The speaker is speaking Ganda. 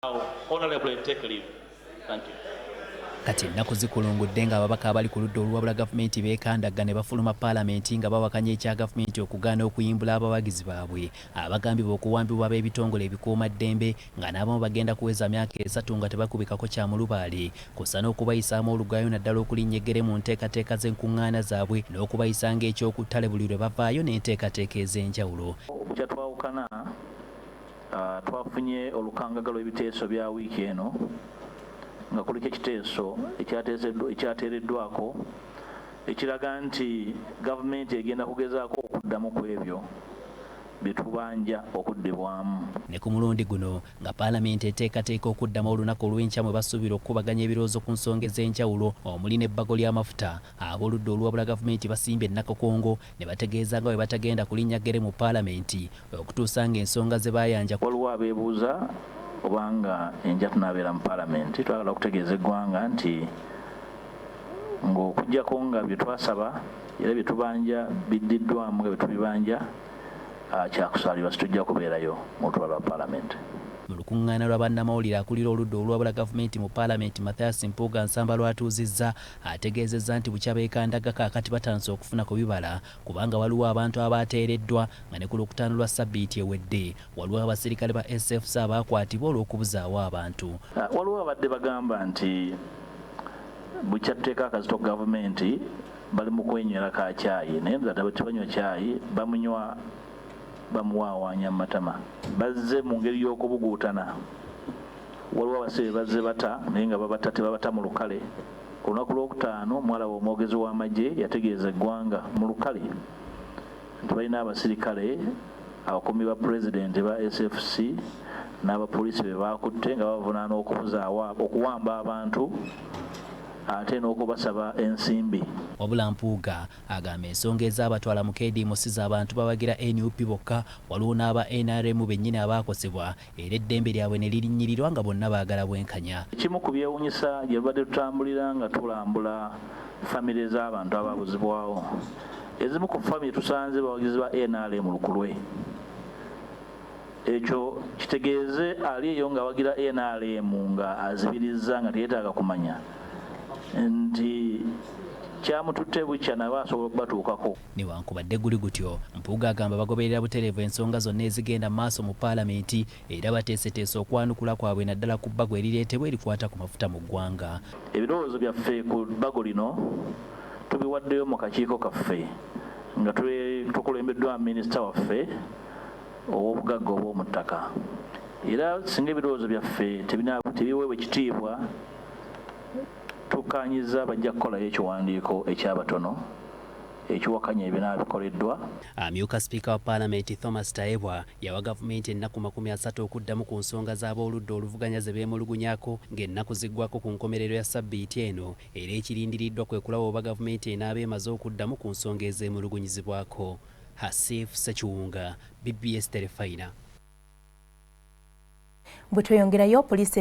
Honorable, take leave. Thank you. Kati ennaku zikulungudde nga ababaka abali ku ludda olwabula gavumenti beekandagga ne bafuluma paalamenti nga bawakanya ekya gavumenti okugaana okuyimbula abawagizi baabwe abagambibwa okuwambibwa ab'ebitongole ebikuumaddembe nga n'abamu bagenda kuweza myaka 3 nga tebakubikako kya mulubaale kusa n'okubayisaamu olugaayo naddala okulinnya eggere mu nteekateeka z'enkuŋŋaana zaabwe n'okubayisanga ekyokuttale buli lwe bavaayo n'enteekateeka ez'enjawulo. Kyatwawukana twafunye olukangaga lw'ebiteeso bya wiiki eno nga kuliko ekiteeso ekyateereddwako ekiraga nti gavumenti egenda kugezaako okuddamu ku ebyo bye tubanja okuddibwamu. Ne ku mulundi guno nga paalamenti eteekateeka okuddamu olunaku olw'enkya mwe basuubira okukubaganya ebirowoozo ku nsonga ez'enjawulo omuli n'ebbago ly'amafuta ab'oludda olwabula gavumenti basimbye ennakokongo ne bategeeza nga bwe batagenda kulinnya ggere mu paalamenti okutuusa ng'ensonga ze baayanja. Waliwo abeebuuza obanga enja tunaabeera mu paalamenti. Twagala okutegeeza eggwanga nti ng'okuggyako nga bye twasaba era bye tubanja biddiddwamu nga bye tubibanja kyakusaalirwa situjja kubeerayo mu lutuula lwa paalamenti. Mu lukuŋŋaana lwa bannamawulire akulira oludda olwabula gavumenti mu paalamenti Mpuuga Nsamba lwatuuzizza ategeezezza nti bukya beekandagga kaakati batandise okufuna ku bibala kubanga waliwo abantu abaateereddwa nga ne ku Lwokutaano lwa ssabbiiti ewedde waliwo abasirikale ba SFC abaakwatibwa olw'okubuzaawo abantu. Waliwo abadde bagamba nti bukya tuteeka akazito gavumenti bali mu kwenywera ka caayi naye nzadde tebanywa caayi bamuwaawanya mu matama bazze mu ngeri y'okubuguutana. Waliwo abasibe bazze bata naye nga babata tebabata mu lukale. Ku lunaku lwokutaano mwalaba omwogezi w'amagye yategeeza eggwanga mu lukale nti balina abasirikale abakuumi ba pulezidenti ba SFC n'abapoliisi be baakutte nga bavunaana okuwamba abantu ate n'okubasaba ensimbi. Wabula Mpuuga agamba ensonga ez'abatwala mu KDM si z'abantu bawagira NUP bokka waliwo n'aba NRM bennyini abaakosebwa era eddembe lyabwe ne lirinnyirirwa nga bonna baagala bwenkanya. Kimu ku byewuunyisa gye badde tutambulira nga tulambula famire z'abantu abaabuzibwawo. Ezimu ku famire tusanze bawagizi ba NRM lukulwe. Ekyo kitegeeze ali eyo nga awagira NRM nga azibirizza nga teyeetaaga kumanya nti kyamututte bukya nabo asobola okubatuukako. Newankubadde guli gutyo Mpuuga agamba bagoberera butereevu ensonga zonna ezigenda mu maaso mu paalamenti era bateeseteese okwanukula kwabwe naddala ku bbago erireetebwa erikwata ku mafuta mu ggwanga. Ebirowoozo byaffe ku bbago lino tubiwaddeyo mu kakiiko kaffe nga tukulembeddwa minisita waffe ow'obugagga obw'omu ttaka era singa ebirowoozo byaffe tebiweebwa ekitiibwa tukanyiza bajja kukolayo ekiwandiiko ekyabatono ekiwakanya ebinaabikoleddwa. Amyuka sipiika wa paalamenti Thomas Taebwa yawa gavumenti ennaku 30 okuddamu ku nsonga z'abooludda oluvuganya ze beemulugunyako ng'ennaku ziggwako ku nkomerero ya ssabbiiti eno era ekirindiriddwa kwe kulaba oba gavumenti enaaba emaze okuddamu ku nsonga ezeemulugunyizibwako. Hasif Sekiwunga, BBS Terefayina. Bwe tweyongerayo poliisi